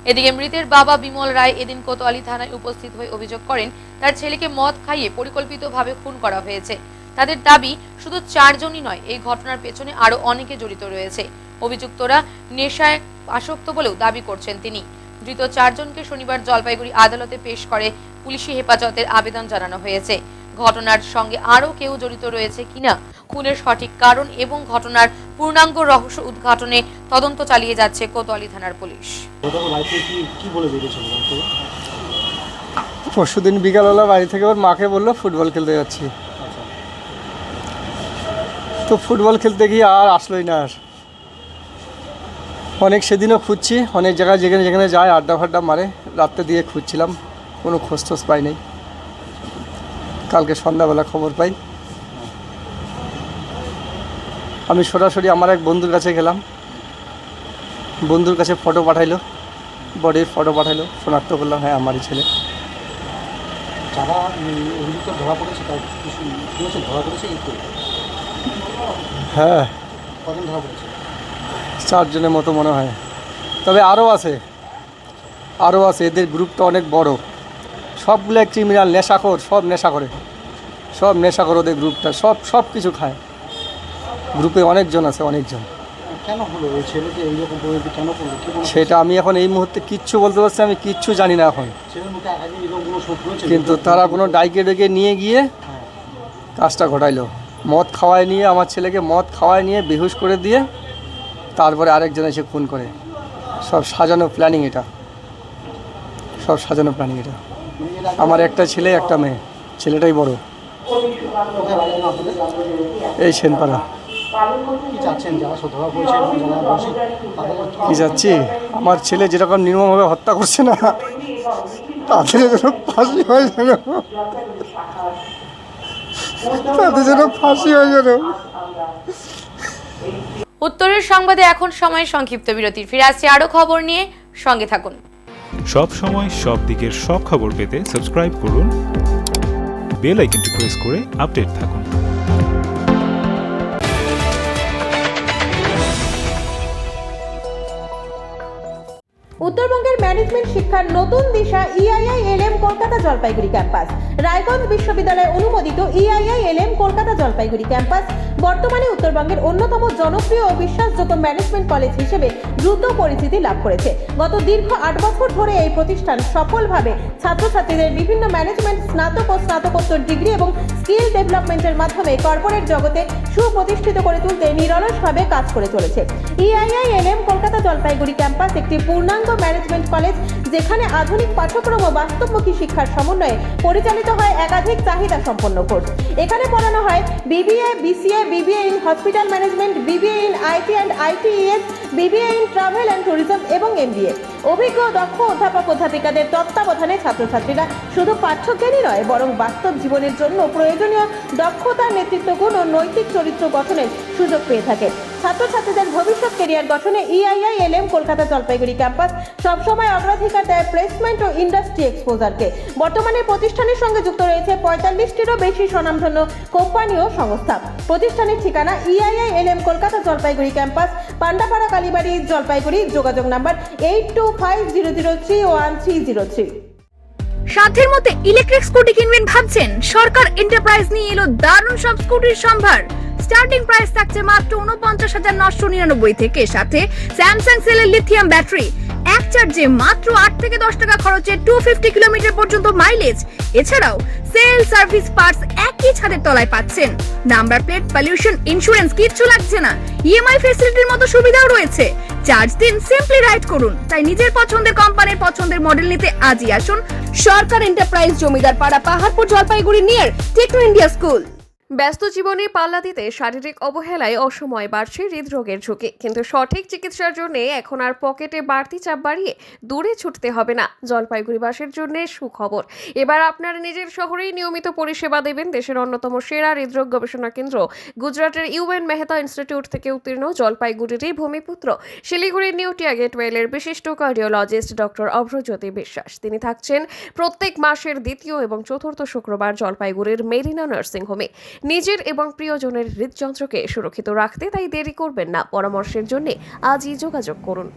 এদিকে মৃতের বাবা বিমল রায় এদিন কোতোয়ালি থানায় উপস্থিত হয়ে অভিযোগ করেন তার ছেলেকে মদ খাইয়ে পরিকল্পিতভাবে খুন করা হয়েছে। তাদের দাবি শুধু 4 জনই নয়, এই ঘটনার পেছনে আরো অনেকে জড়িত রয়েছে। অভিযুক্তরা নেশায় আসক্ত বলেও দাবি করছেন তিনি। ধৃত 4 জনকে শনিবার জলপাইগুড়ি আদালতে পেশ করে পুলিশি হেফাজতের আবেদন জানানো হয়েছে। ঘটনার সঙ্গে আরও কেউ জড়িত রয়েছে কিনা, খুনের সঠিক কারণ এবং ঘটনার পূর্ণাঙ্গ রহস্য উদ্ঘাটনে তদন্ত চালিয়ে যাচ্ছে কোতোয়ালি থানার পুলিশ। পরশুদিন বিকালবেলা বাড়ি থেকে ওর মাকে বললো ফুটবল খেলতে যাচ্ছি, তো ফুটবল খেলতে গিয়ে আর আসলোই না। অনেক সেদিনও খুঁজছি, অনেক জায়গায় যেখানে যেখানে যায় আড্ডা ফাড্ডা মারে, রাত্রে দিয়ে খুঁজছিলাম, কোনো খোঁজ টোজ পাই নাই। কালকে সন্ধ্যাবেলা খবর পাই। আমি সরাসরি আমার এক বন্ধুর কাছে গেলাম, বন্ধুর কাছে ফটো পাঠাইলো, বডির ফটো পাঠাইলো, শনাক্ত করলাম হ্যাঁ আমারই ছেলে। যারা অভিযুক্ত ধরা পড়েছে তার কিছু ধরা পড়েছে কিন্তু হ্যাঁ কজন ধরা পড়েছে? 4 জনের মতো মনে হয়, তবে আরও আছে। এদের গ্রুপটা অনেক বড়, সবগুলো ক্রিমিনাল, নেশাখোর, সব নেশা করে, সব নেশাখোর ওদের গ্রুপটা, সব কিছু খায়। গ্রুপে অনেকজন আছে, অনেকজন। কেন হলো ওই ছেলেকে এইরকম পরিণতি কেন করলো? সেটা আমি এখন এই মুহূর্তে কিচ্ছু বলতে পারছি, আমি কিচ্ছু জানি না এখন। ছেলের মুখে আগে এরকম কোনো শোক রয়েছে? কিন্তু তারা কোনো ডাইকে ডেকে নিয়ে গিয়ে কাজটা ঘটাইলো। মদ খাওয়ায় নিয়ে, আমার ছেলেকে মদ খাওয়ায় নিয়ে বেহুশ করে দিয়ে তারপরে আরেকজন এসে খুন করে। সব সাজানো প্ল্যানিং এটা, সব সাজানো প্ল্যানিং এটা। আমার একটা ছেলে একটা মেয়ে, ছেলেটাই বড়। এই সেনপাড়া। কি যাচ্ছি, আমার ছেলে যেরকম নির্মমভাবে হত্যা করছে না, তাদের যেন ফাঁসি হয়ে যেন, তাদের যেন ফাঁসি হয়ে যেন। উত্তরের সংবাদে এখন সময় সংক্ষিপ্ত বিরতির। ফিরে আসছি আরো খবর নিয়ে, সঙ্গে থাকুন। সব সময় সব দিকের সব খবর পেতে সাবস্ক্রাইব করুন, বেল আইকনটি প্রেস করে আপডেট থাকুন। উত্তরবঙ্গের ম্যানেজমেন্ট শিক্ষার নতুন দিশা EIILM কলকাতা জলপাইগুড়ি ক্যাম্পাস। রায়গঞ্জ বিশ্ববিদ্যালয় অনুমোদিত EIILM কলকাতা জলপাইগুড়ি ক্যাম্পাস বর্তমানে উত্তরবঙ্গের অন্যতম জনপ্রিয় ও বিশ্বাসযোগ্য ম্যানেজমেন্ট কলেজ হিসেবে দ্রুত পরিচিতি লাভ করেছে। গত দীর্ঘ 8 বছর ধরে এই প্রতিষ্ঠান সফলভাবে ছাত্রছাত্রীদের বিভিন্ন ম্যানেজমেন্ট স্নাতক ও স্নাতকোত্তর ডিগ্রি এবং স্কিল ডেভেলপমেন্টের মাধ্যমে কর্পোরেট জগতে সুপ্রতিষ্ঠিত করে তুলতে নিরলসভাবে কাজ করে চলেছে। EIILM কলকাতা জলপাইগুড়ি ক্যাম্পাস একটি পূর্ণাঙ্গ ম্যানেজমেন্ট কলেজ, যেখানে আধুনিক পাঠ্যক্রম ও বাস্তবমুখী শিক্ষার সমন্বয়ে পরিচালিত হয় একাধিক চাহিদা সম্পন্ন কোর্স। এখানে পড়ানো হয় BBA, BCA, BBA in hospital management, BBA in IT and ITES, BBA in travel and tourism এবং MBA। অভিজ্ঞ দক্ষ অধ্যাপক অধ্যাপিকাদের তত্ত্বাবধানে ছাত্রছাত্রীরা শুধু পাঠ্যজ্ঞানই নয়, বরং বাস্তব জীবনের জন্য প্রয়োজনীয় দক্ষতা, নেতৃত্ব গুণ ও নৈতিক চরিত্র গঠনের সুযোগ পেয়ে থাকে। ছাত্রছাত্রীদের ভবিষ্যৎ ক্যারিয়ার গঠনে EIILM কলকাতা জলপাইগুড়ি ক্যাম্পাস সবসময় অগ্রাধিকার দেয় প্লেসমেন্ট ও ইন্ডাস্ট্রি এক্সপোজারকে। বর্তমানে প্রতিষ্ঠানের সঙ্গে যুক্ত রয়েছে 45টিরও বেশি স্বনামধন্য কোম্পানি ও সংস্থা। প্রতিষ্ঠানের ঠিকানা EIILM কলকাতা জলপাইগুড়ি ক্যাম্পাস, পান্ডাপাড়া, কালীবাড়ি, জলপাইগুড়ি। যোগাযোগ নাম্বার 8250031303। সাধ্যের মধ্যে ইলেকট্রিক স্কুটি কিনবেন ভাবছেন? সরকার এন্টারপ্রাইজ নিয়ে এলো দারুণ সব স্কুটির সম্ভার। স্টার্টিং প্রাইস থাকছে মাত্র 49,999 থেকে, সাথে স্যামসাং সেলের লিথিয়াম ব্যাটারি, এক চার্জে মাত্র 8 থেকে 10 টাকা খরচে 250 কিলোমিটার পর্যন্ত মাইলেজ। এছাড়াও সেল, সার্ভিস, পার্টস একই ছাদের তলায় পাচ্ছেন। নাম্বার প্লেট, পলিউশন, ইন্স্যুরেন্স কিচ্ছু লাগছে না। EMI ফ্যাসিলিটির মতো সুবিধাও রয়েছে। চার্জ দিন, সিম্পলি রাইড করুন। তাই নিজের পছন্দের কোম্পানির পছন্দের মডেল নিতে আজই আসুন সরকার enterprise, Jamidar Para, Paharpur, Jalpaiguri, near Techno India School. ব্যস্ত জীবনে পাল্লা দিতে শারীরিক অবহেলায় অসময় বাড়ছে হৃদরোগের ঝুঁকি, কিন্তু সঠিক চিকিৎসার জন্য এখন আর পকেটে বাড়তি চাপ বাড়িয়ে দূরে ছুটতে হবে না। জলপাইগুড়িবাসীর জন্য সুখবর, এবার আপনার নিজের শহরেই নিয়মিত পরিষেবা দেবেন দেশের অন্যতম সেরা হৃদরোগ গবেষণা কেন্দ্র গুজরাটের UN মেহতা ইনস্টিটিউট থেকে উত্তীর্ণ জলপাইগুড়িরই ভূমিপুত্র শিলিগুড়ির নিউ টিয়া গেটওয়েলের বিশিষ্ট কার্ডিওলজিস্ট ডক্টর অভ্রজ্যোতি বিশ্বাস। তিনি থাকছেন প্রত্যেক মাসের দ্বিতীয় এবং চতুর্থ শুক্রবার জলপাইগুড়ির মেরিনা নার্সিংহোমে। নিজের এবং প্রিয়জনের হৃদযন্ত্রকে সুরক্ষিত রাখতে তাই দেরি করবেন না। পরামর্শের জন্য আজই যোগাযোগ করুন।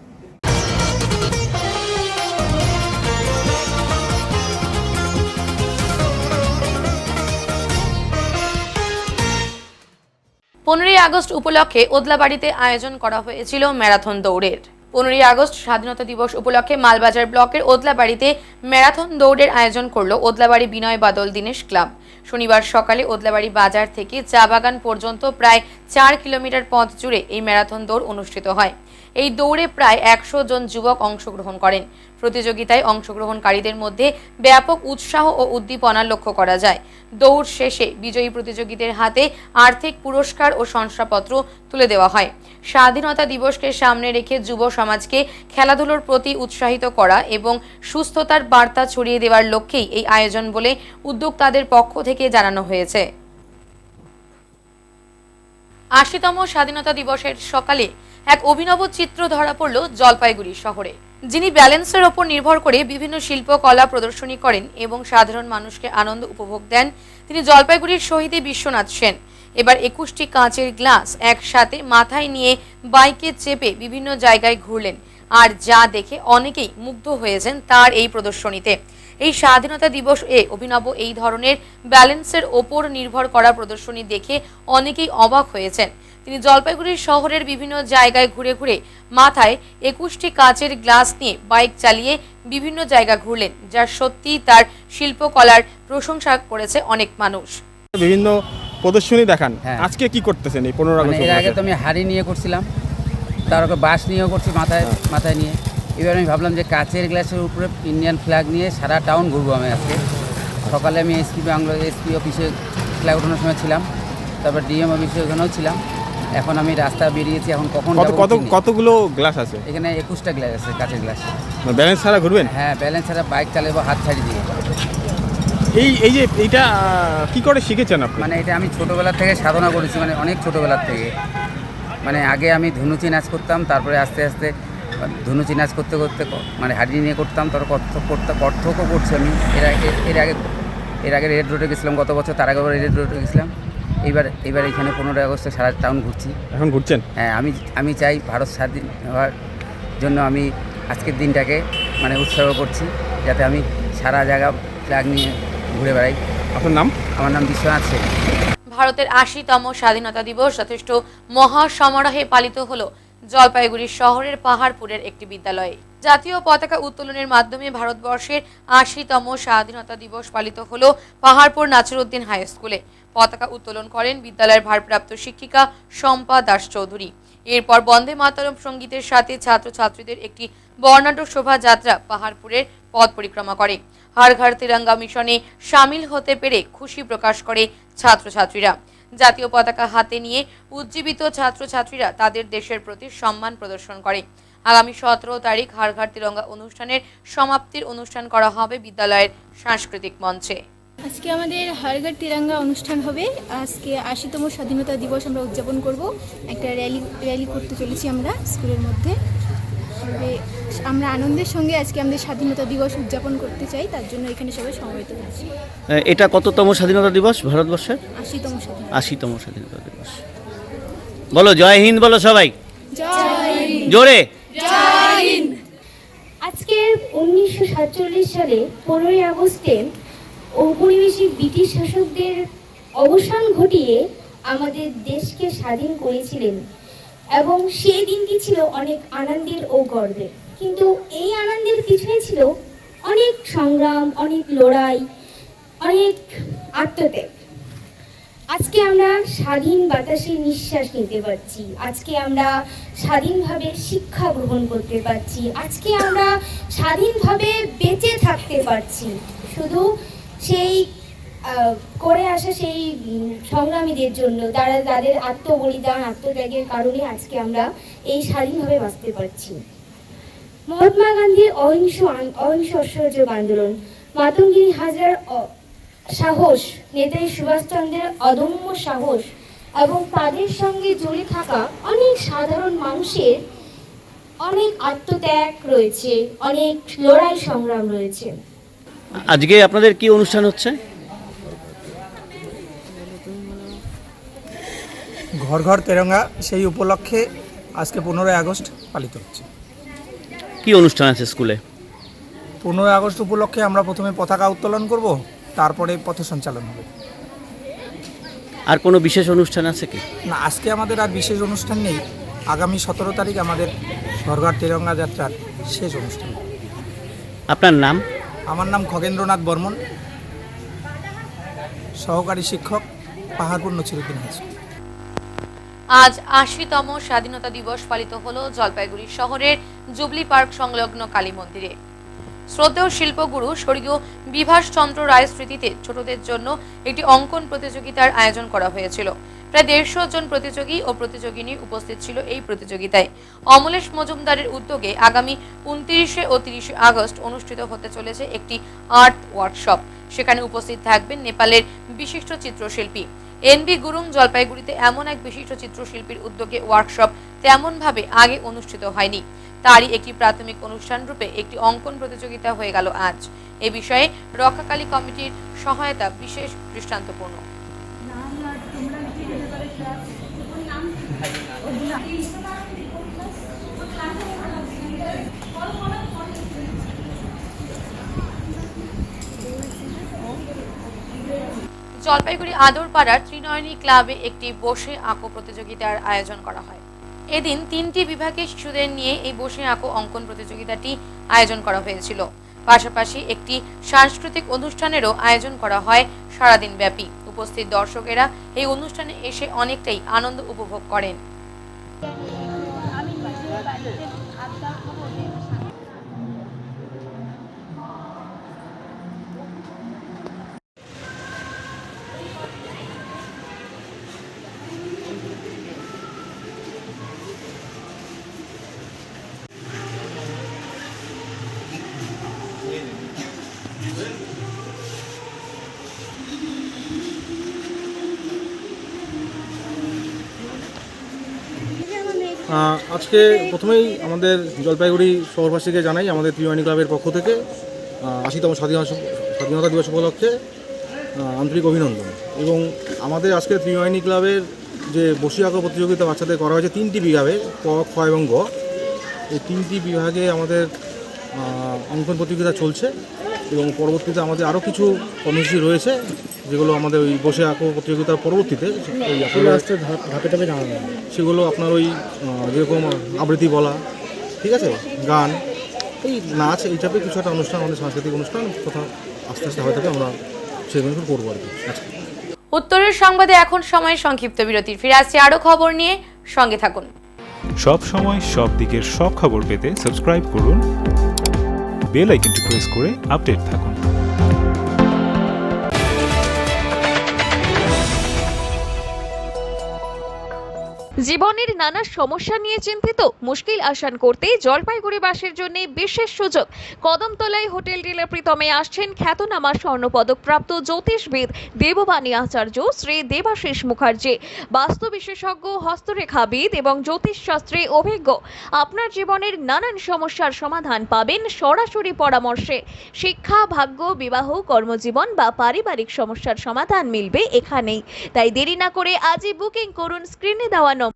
15ই আগস্ট উপলক্ষে ওদলাবাড়িতে আয়োজন করা হয়েছিল ম্যারাথন দৌড়ের। 15ই আগস্ট স্বাধীনতা দিবস উপলক্ষে মালবাজার ব্লকের ওদলাবাড়িতে ম্যারাথন দৌড়ের আয়োজন করলো ওদলাবাড়ি বিনয় বাদল দীনেশ ক্লাব। শনিবার সকালে ওদলাবাড়ি বাজার থেকে চা বাগান পর্যন্ত প্রায় 4 কিলোমিটার পথ জুড়ে এই ম্যারাথন দৌড় অনুষ্ঠিত হয়। এই দৌড়ে প্রায় 100 জন যুবক অংশগ্রহণ করেন। প্রতিযোগিতায় অংশগ্রহণকারীদের মধ্যে ব্যাপক উৎসাহ ও উদ্দীপনা লক্ষ্য করা যায়। দৌড় শেষে বিজয়ী প্রতিযোগীদের হাতে আর্থিক পুরস্কার ও শংসাপত্র তুলে দেওয়া হয়। স্বাধীনতা দিবসকে সামনে রেখে যুব সমাজকে খেলাধুলোর প্রতি উৎসাহিত করা এবং সুস্থতার বার্তা ছড়িয়ে দেওয়ার লক্ষ্যেই এই আয়োজন বলে উদ্যোক্তাদের পক্ষ থেকে জানানো হয়েছে। ৮০তম স্বাধীনতা দিবসের সকালে এক অভিনব চিত্র ধরা পড়ল জলপাইগুড়ি শহরে। যিনি ব্যালেন্সের ওপর নির্ভর করে বিভিন্ন শিল্পকলা প্রদর্শনী করেন এবং সাধারণ মানুষকে আনন্দ উপভোগ দেন, তিনি জলপাইগুড়ির শহীদ বিশ্বনাথ সেন। এবার 21টি কাঁচের গ্লাস একসাথে মাথায় নিয়ে বাইকে চেপে বিভিন্ন জায়গায় ঘুরলেন, আর যা দেখে অনেকেই মুগ্ধ হয়েছেন তার এই প্রদর্শনীতে। এই স্বাধীনতা দিবস অভিনব এই ধরনের ব্যালেন্সের ওপর নির্ভর করা প্রদর্শনী দেখে অনেকেই অবাক হয়েছেন। তিনি জলপাইগুড়ি শহরের বিভিন্ন জায়গায় ঘুরে ঘুরে মাথায় 21টি কাঁচের গ্লাস নিয়ে বাইক চালিয়ে বিভিন্ন জায়গা ঘুরলেন, যা সত্যি তার শিল্পকলার প্রশংসা করেছে অনেক মানুষ। বিভিন্ন প্রদর্শনী দেখান, আজকে কি করতেছেন এই 15 আগস্ট? এর আগে তো আমি হাড়ি নিয়ে করছিলাম, তারপরে বাঁশ নিয়েও করছি মাথায় নিয়ে। এবার আমি ভাবলাম যে কাঁচের গ্লাসের উপরে ইন্ডিয়ান ফ্ল্যাগ নিয়ে সারা টাউন ঘুরবো আমি আজকে। সকালে আমি এসপি অফিসে ফ্ল্যাগ ওঠানোর সময় ছিলাম, তারপর ডিএম অফিসে ওখানেও ছিলাম। এখন আমি রাস্তা বেরিয়েছি, এখন কখন কতগুলো গ্লাস আছে এখানে? 21টা গ্লাস আছে, কাঁচের গ্লাস। ব্যালেন্স ছাড়া ঘুরবেন? হ্যাঁ, ব্যালেন্স ছাড়া বাইক চালাবো হাত ছাড়ি দিয়ে। এই যে এইটা কি করে শিখেছেন আপনি? মানে এটা আমি ছোটোবেলার থেকে সাধনা করেছি, মানে অনেক ছোটোবেলার থেকে। মানে আগে আমি ধুনুচি নাচ করতাম, তারপরে আস্তে আস্তে ধুনুচি নাচ করতে করতে মানে হাড়ি নিয়ে করতাম, তারপর কত্থক করছি আমি। এর আগে রেড রোডে গেছিলাম গত বছর, তার আগেবার রেড রোডে গেছিলাম। এবার এখানে 15 আগস্টে সারা টাউন ঘুরছি। এখন ঘুরছেন? হ্যাঁ, আমি চাই ভারত স্বাধীন হওয়ার জন্য আমি আজকের দিনটাকে মানে উৎসর্গ করছি, যাতে আমি সারা জায়গা ফ্ল্যাগ নিয়ে ঘুরে বেড়াই। আপনার নাম? আমার নাম বিশ্বনাথ সেন। ভারতের 80তম স্বাধীনতা দিবস যথেষ্ট মহা সমারোহে পালিত হলো জলপাইগুড়ি শহরের পাহাড়পুরের একটি বিদ্যালয়ে। জাতীয় পতাকা উত্তোলনের মাধ্যমে ভারতবর্ষের 80তম স্বাধীনতা দিবস পালিত হলো পাহাড়পুর নাসিরউদ্দিন হাই স্কুলে। পতাকা উত্তোলন করেন বিদ্যালয়ের ভারপ্রাপ্ত শিক্ষিকা শম্পা দাস চৌধুরী। এরপর বন্দে মাতরম সঙ্গীতের সাথে ছাত্রছাত্রীদের একটি বর্ণাঢ্য শোভাযাত্রা পাহাড়পুরের পথ পরিক্রমা করে। হর ঘর তিরঙ্গা মিশনে সামিল হতে পেরে খুশি প্রকাশ করে ছাত্রছাত্রীরা। জাতীয় পতাকা হাতে নিয়ে উজ্জীবিত ছাত্রছাত্রীরা তাদের দেশের প্রতি সম্মান প্রদর্শন করে। আগামী 17 তারিখ হর ঘর তিরঙ্গা অনুষ্ঠানের সমাপ্তির অনুষ্ঠান করা হবে বিদ্যালয়ের সাংস্কৃতিক মঞ্চে। আজকে আমাদের হর ঘর তিরঙ্গা অনুষ্ঠান হবে। আজকে 80তম স্বাধীনতা দিবস আমরা উদযাপন করব। একটা র্যালি করতে চলেছি আমরা স্কুলের মধ্যে। আমরা আনন্দের সঙ্গে আজকে আমাদের স্বাধীনতা দিবস উদযাপন করতে চাই, তার জন্য এখানে সবাই সমবেত হয়েছি। এটা কততম স্বাধীনতা দিবস ভারতবর্ষের? 80তম স্বাধীনতা দিবস। বলো জয় হিন্দ, বলো সবাই জোরে জয় হিন্দ। আজকে 1947 সালে 15 আগস্টে ঔপনিবেশিক ব্রিটিশ শাসকদের অবসান ঘটিয়ে আমাদের দেশকে স্বাধীন করেছিলেন, এবং সেই দিনটি ছিল অনেক আনন্দের ও গর্বের। কিন্তু এই আনন্দের পিছনে ছিল অনেক সংগ্রাম, অনেক লড়াই, অনেক আত্মত্যাগ। আজকে আমরা স্বাধীন বাতাসে নিঃশ্বাস নিতে পারছি, আজকে আমরা স্বাধীনভাবে শিক্ষা গ্রহণ করতে পারছি, আজকে আমরা স্বাধীনভাবে বেঁচে থাকতে পারছি। শুধু সেই করে আসা সেই সংগ্রামীদের জন্য, তাদের আত্মবলিদান, আত্মত্যাগের কারণে আজকে আমরা এই স্বাধীনভাবে বাঁচতে পারছি। মহাত্মা গান্ধীর অহিংস অসহযোগ আন্দোলন, মাতঙ্গিনী হাজরার সাহস, নেতাজি সুভাষচন্দ্রের অদম্য সাহস এবং তাদের সঙ্গে জড়িয়ে থাকা অনেক সাধারণ মানুষের অনেক আত্মত্যাগ রয়েছে, অনেক লড়াই সংগ্রাম রয়েছে। আজকে আপনাদের কি অনুষ্ঠান হচ্ছে? ঘর ঘর তেরঙ্গা, সেই উপলক্ষে আজকে 15 আগস্ট পালিত হচ্ছে। কি অনুষ্ঠান আছে স্কুলে? 15 আগস্ট উপলক্ষে আমরা প্রথমে পতাকা উত্তোলন করব, তারপরে পথ সঞ্চালন হবে। আর কোনো বিশেষ অনুষ্ঠান আছে কি? না, আজকে আমাদের আর বিশেষ অনুষ্ঠান নেই। আগামী 17 তারিখ আমাদের ঘর ঘর তিরঙ্গা যাত্রার শেষ অনুষ্ঠান। আপনার নাম? আমার নাম খগেন্দ্রনাথ বর্মন, সহকারী শিক্ষক, পাহাড়পুর নাসিরউদ্দিন হাই স্কুল। আজ ৮০তম স্বাধীনতা দিবস পালিত হলো জলপাইগুড়ি শহরের জুবলি পার্ক সংলগ্ন কালী মন্দিরে। শ্রদ্ধেয় শিল্পগুরু স্বর্গীয় বিভাস চন্দ্র রায় স্মৃতিতে ছোটদের জন্য একটি অঙ্কন প্রতিযোগিতার আয়োজন করা হয়েছিল। প্রায় 150 জন প্রতিযোগী ও প্রতিযোগিনী উপস্থিত ছিল এই প্রতিযোগিতায়। অমলেশ মজুমদারের উদ্যোগে আগামী 29 ও 30 আগস্ট অনুষ্ঠিত হতে চলেছে একটি আর্ট ওয়ার্কশপ। সেখানে উপস্থিত থাকবেন নেপালের বিশিষ্ট চিত্রশিল্পী এনবি গুরুং। জলপাইগুড়িতে এমন এক বিশিষ্ট চিত্রশিল্পীর উদ্যোগে ওয়ার্কশপ তেমনভাবে আগে অনুষ্ঠিত হয়নি। তারই একটি প্রাথমিক অনুষ্ঠান রূপে একটি অঙ্কন প্রতিযোগিতা হয়ে গেল আজ। এ বিষয়ে রক্ষাকালী কমিটির সহায়তা বিশেষ দৃষ্টান্তপূর্ণ। জলপাইগুড়ি আদরপাড়ার ত্রিনয়নী ক্লাবে একটি বসে আঁকো প্রতিযোগিতার আয়োজন করা হয়। এদিন 3টি বিভাগে শিশুদের নিয়ে এই বসে আঁকো অঙ্কন প্রতিযোগিতাটি আয়োজন করা হয়েছিল। পাশাপাশি একটি সাংস্কৃতিক অনুষ্ঠানেরও আয়োজন করা হয় সারাদিন ব্যাপী। উপস্থিত দর্শকেরা এই অনুষ্ঠানে এসে অনেকটাই আনন্দ উপভোগ করেন। আজকে প্রথমেই আমাদের জলপাইগুড়ি শহরবাসীকে জানাই আমাদের ত্রিনয়নী ক্লাবের পক্ষ থেকে ৮০তম স্বাধীনতা দিবস উপলক্ষে আন্তরিক অভিনন্দন। এবং আমাদের আজকে ত্রিনয়নী ক্লাবের যে বসে আঁকো প্রতিযোগিতা বাচ্চাদের করা হয়েছে 3টি বিভাগে ক, খ এবং গ। এই 3টি বিভাগে আমাদের অঙ্কন প্রতিযোগিতা চলছে এবং পরবর্তীতে আমাদের আরও কিছু কর্মসূচি রয়েছে যেগুলো আমাদের ওই বসে আঁকো প্রতিযোগিতার পরবর্তীতে ধাপে ধাপে জানানো। সেগুলো আপনার ওই যেরকম আবৃত্তি বলা, ঠিক আছে, গান, এই নাচ, এই টাইপের কিছু একটা অনুষ্ঠান, আমাদের সাংস্কৃতিক অনুষ্ঠান কোথাও আস্তে আস্তে হয়ে থাকে, আমরা সেগুলো করবো আর কি। আচ্ছা, উত্তরের সংবাদে এখন সময় সংক্ষিপ্ত বিরতির। ফিরে আসছি আরও খবর নিয়ে, সঙ্গে থাকুন। সব সময় সব দিকের সব খবর পেতে সাবস্ক্রাইব করুন, বেল আইকনটি প্রেস করে আপডেট থাকুন। জীবনের নানা সমস্যা নিয়ে চিন্তিত? মুশকিল আসান করতে জলপাইগুড়িবাসীর জন্য বিশেষ সুযোগ। কদমতলায় হোটেল ডিলার প্রীতমে আসছেন খ্যাতনামা স্বর্ণপদক প্রাপ্ত জ্যোতিষবিদ দেববাণী আচার্য শ্রী দেবাশিস মুখার্জি। বাস্তু বিশেষজ্ঞ, হস্তরেখাবিদ এবং জ্যোতিষ শাস্ত্রে অভিজ্ঞ। আপনার জীবনের নানান সমস্যার সমাধান পাবেন সরাসরি পরামর্শে। শিক্ষা, ভাগ্য, বিবাহ, কর্মজীবন বা পারিবারিক সমস্যার সমাধান মিলবে এখানেই। তাই দেরি না করে আজই বুকিং করুন স্ক্রিনে দেওয়া নম্বর।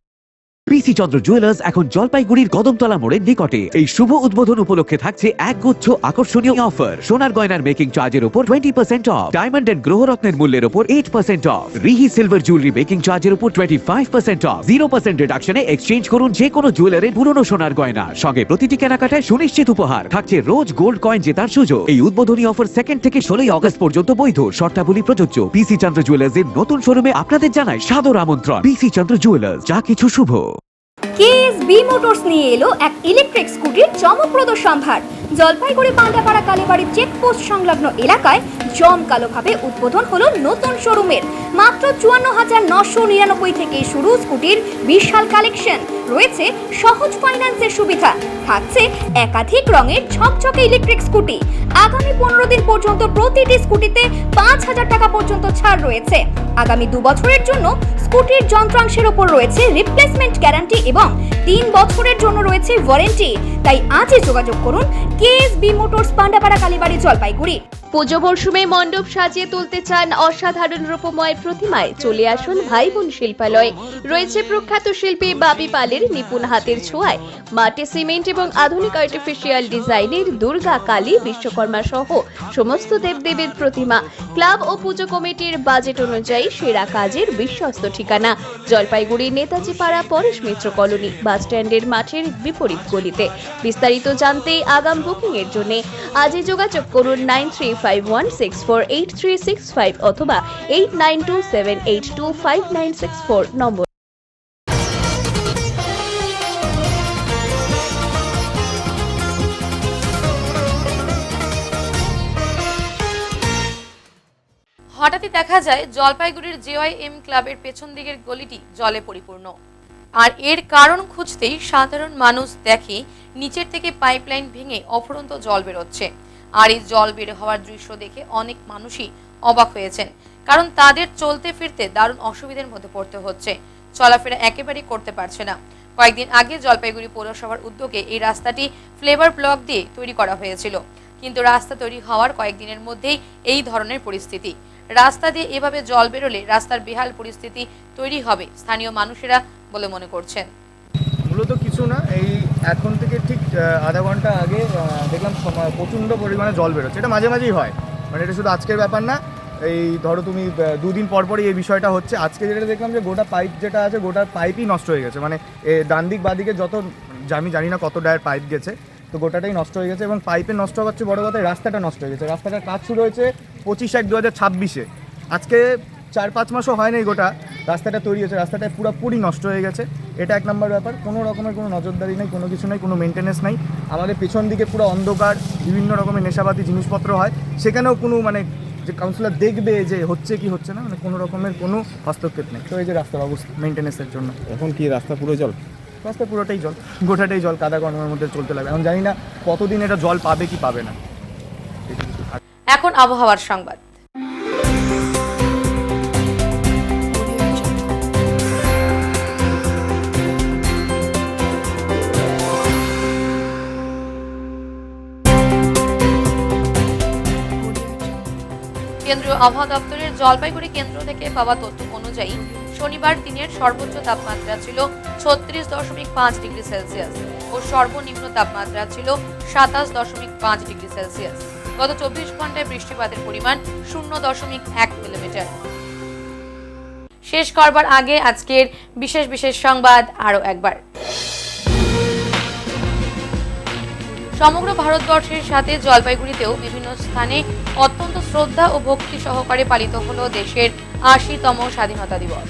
পিসি চন্দ্র জুয়েলার্স এখন জলপাইগুড়ির কদমতলা মোড়ের নিকটে। এই শুভ উদ্বোধন উপলক্ষে থাকছে একগুচ্ছ আকর্ষণীয় অফার। সোনার গয়নার মেকিং চার্জের উপর 20% অফ, ডায়মন্ড এন্ড গ্রহরত্নের মূল্যের উপর 8% অফ, রিহি সিলভার জুয়েলারি মেকিং চার্জের উপর 25% অফ, 0% রিডাকশনে এক্সচেঞ্জ করুন যে কোনো জুয়েলারের পুরনো সোনার গয়না। সঙ্গে প্রতিটি কেনাকাটায় সুনিশ্চিত উপহার থাকছে রোজ গোল্ড কয়েন জেতার সুযোগ। এই উদ্বোধনী অফার 2 থেকে 16 আগস্ট পর্যন্ত বৈধ। শর্তাবলী প্রযোজ্য। পিসি চন্দ্র জুয়েলার্সের নতুন শোরুমে আপনাদের জানাই সাদর আমন্ত্রণ। পিসি চন্দ্র জুয়েলার্স, যা কিছু শুভ। কেএসবি মোটরস নিয়ে এলো এক ইলেকট্রিক স্কুটির চমকপ্রদ সম্ভার। জলপাইগুড়ি পান্ডাপাড়া কালীবাড়ি চেকপোস্ট সংলগ্ন এলাকায় জমকালোভাবে উদ্বোধন হলো নতুন শোরুমের। মাত্র 54,999 থেকে শুরু স্কুটির বিশাল কালেকশন। রয়েছে সহজ ফাইন্যান্সের সুবিধা। থাকছে একাধিক রঙের ঝকঝকে ইলেকট্রিক স্কুটি। আগামী 15 দিন পর্যন্ত প্রতিটি স্কুটিতে 5,000 টাকা পর্যন্ত ছাড় রয়েছে। আগামী 2 বছরের জন্য স্কুটির যন্ত্রাংশের উপর রয়েছে রিপ্লেসমেন্ট গ্যারান্টি এবং 3 বছরের জন্য রয়েছে ওয়ারেন্টি। তাই আজই যোগাযোগ করুন কেএসবি মোটরস, পান্ডাপাড়া কালীবাড়ি, জলপাইগুড়ি। পুজো মরশুমে মণ্ডপ সাজিয়ে তুলতে চান অসাধারণ রূপময় প্রতিমায়? চলে আসুন ভাই বোন শিল্পালয়। রয়েছে প্রখ্যাত শিল্পী বাপি পালের নিপুণ হাতের ছোঁয়ায় মাটি, সিমেন্ট এবং আধুনিক আর্টিফিশিয়াল ডিজাইনের দুর্গা, কালী, বিশ্বকর্মা সহ সমস্ত দেবদেবীর প্রতিমা। ক্লাব ও পুজো কমিটির বাজেট অনুযায়ী সেরা কাজের বিশ্বস্ত ঠিকানা জলপাইগুড়ি নেতাজি পাড়া, পরেশ মিত্র কলোনি, বাস স্ট্যান্ডের মাঠের বিপরীত গলিতে। বিস্তারিত জানতে আগাম বুকিং এর জন্য আজই যোগাযোগ করুন 9351648365 অথবা 8927825964 নম্বর। হঠাৎই দেখা যায় জলপাইগুড়ির জেওয়াইএম ক্লাবের পেছন দিকের গলিটি জলে পরিপূর্ণ। আর এর কারণ খুঁজতেই সাধারণ মানুষ দেখে নিচের থেকে পাইপলাইন ভেঙে অফুরন্ত জল বেরোচ্ছে। আর এই জল বের হওয়ার দৃশ্য দেখে অনেক মানুষই অবাক হয়েছেন, কারণ তাদের চলতে ফিরতে দারুণ অসুবিধার মধ্যে পড়তে হচ্ছে, চলাফেরা একেবারেই করতে পারছে না। কয়েকদিন আগে জলপাইগুড়ি পৌরসভার উদ্যোগে এই রাস্তাটি ফ্লেভার ব্লক দিয়ে তৈরি করা হয়েছিল, কিন্তু রাস্তা তৈরি হওয়ার কয়েকদিনের মধ্যেই এই ধরনের পরিস্থিতি। রাস্তা দিয়ে এভাবে জল বেরোলে রাস্তার বেহাল পরিস্থিতি তৈরি হবে স্থানীয় মানুষেরা বলে মনে করছেন। মূলত কিছু না, এই এখন থেকে ঠিক আধা ঘন্টা আগে দেখলাম প্রচণ্ড পরিমাণে জল বেরোচ্ছে। এটা মাঝে মাঝেই হয়, মানে এটা শুধু আজকের ব্যাপার না। এই ধরো তুমি দুদিন পর পরই এই বিষয়টা হচ্ছে। আজকে যেটা দেখলাম যে গোটা পাইপ যেটা আছে গোটা পাইপই নষ্ট হয়ে গেছে, মানে ডান দিক বাঁ দিকে যত আমি জানি না কত ডায়ের পাইপ গেছে, তো গোটাটাই নষ্ট হয়ে গেছে। এবং পাইপের নষ্ট হচ্ছে বড় কথা, রাস্তাটা নষ্ট হয়ে গেছে। রাস্তাটার কাজ শুরু হয়েছে 25/1/2026-এ, আজকে 4-5 মাসও হয়নি গোটা রাস্তাটা তৈরি হয়েছে। রাস্তাটা পুরোপুরি নষ্ট হয়ে গেছে। এটা এক নম্বর ব্যাপার। কোনো রকমের কোনো নজরদারি নেই, কোনো কিছু নেই, কোনো মেনটেন্যান্স নেই। আমাদের পেছন দিকে পুরো অন্ধকার, বিভিন্ন রকমের নেশাবাতি জিনিসপত্র হয়, সেখানেও কোনো মানে যে কাউন্সিলর দেখবে যে হচ্ছে কি হচ্ছে না, মানে কোনো রকমের কোনো হস্তক্ষেপ নেই। তো এই যে রাস্তার অবস্থা মেনটেন্যান্সের জন্য এখন কি রাস্তা পুরো জল? রাস্তা পুরোটাই জল, গোটাটাই জল, কাদা কর্মের মধ্যে চলতে লাগবে। এখন জানি না কতদিন এটা জল পাবে কি পাবে না। এখন আবহাওয়ার সংবাদ। কেন্দ্রীয় আবহাওয়া দপ্তরের জলপাইগুড়ি কেন্দ্র থেকে পাওয়া তথ্য অনুযায়ী শনিবার দিনের সর্বোচ্চ তাপমাত্রা ছিল 36.5 ডিগ্রি সেলসিয়াস ও সর্বনিম্ন তাপমাত্রা ছিল 27.5 ডিগ্রি সেলসিয়াস। গত 24 ঘন্টায় বৃষ্টিপাতের পরিমাণ 0.1 মিলিমিটার। শেষ করবার আগে আজকের বিশেষ সংবাদ আরও একবার। সমগ্র ভারতবর্ষের সাথে জলপাইগুড়িতেও বিভিন্ন স্থানে অত্যন্ত শ্রদ্ধা ও ভক্তি সহকারে পালিত হলো দেশের ৮০তম স্বাধীনতা দিবস।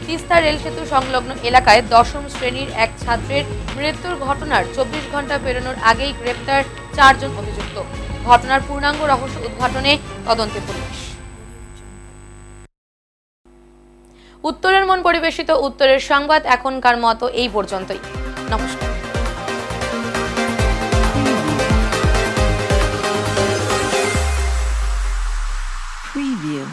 তিস্তা রেল সেতু সংলগ্ন এলাকায় ১০ম শ্রেণীর এক ছাত্রের মৃত্যুর ঘটনার ২৪ ঘন্টা পেরোনোর আগেই গ্রেপ্তার ৪ জন অভিযুক্ত। ঘটনার পূর্ণাঙ্গ রহস্য উদ্ঘাটনে তদন্তে পুলিশ। উত্তরের মন পরিবেশিত উত্তরের সংবাদ এখনকার মতো এই পর্যন্তই। নমস্কার। Preview.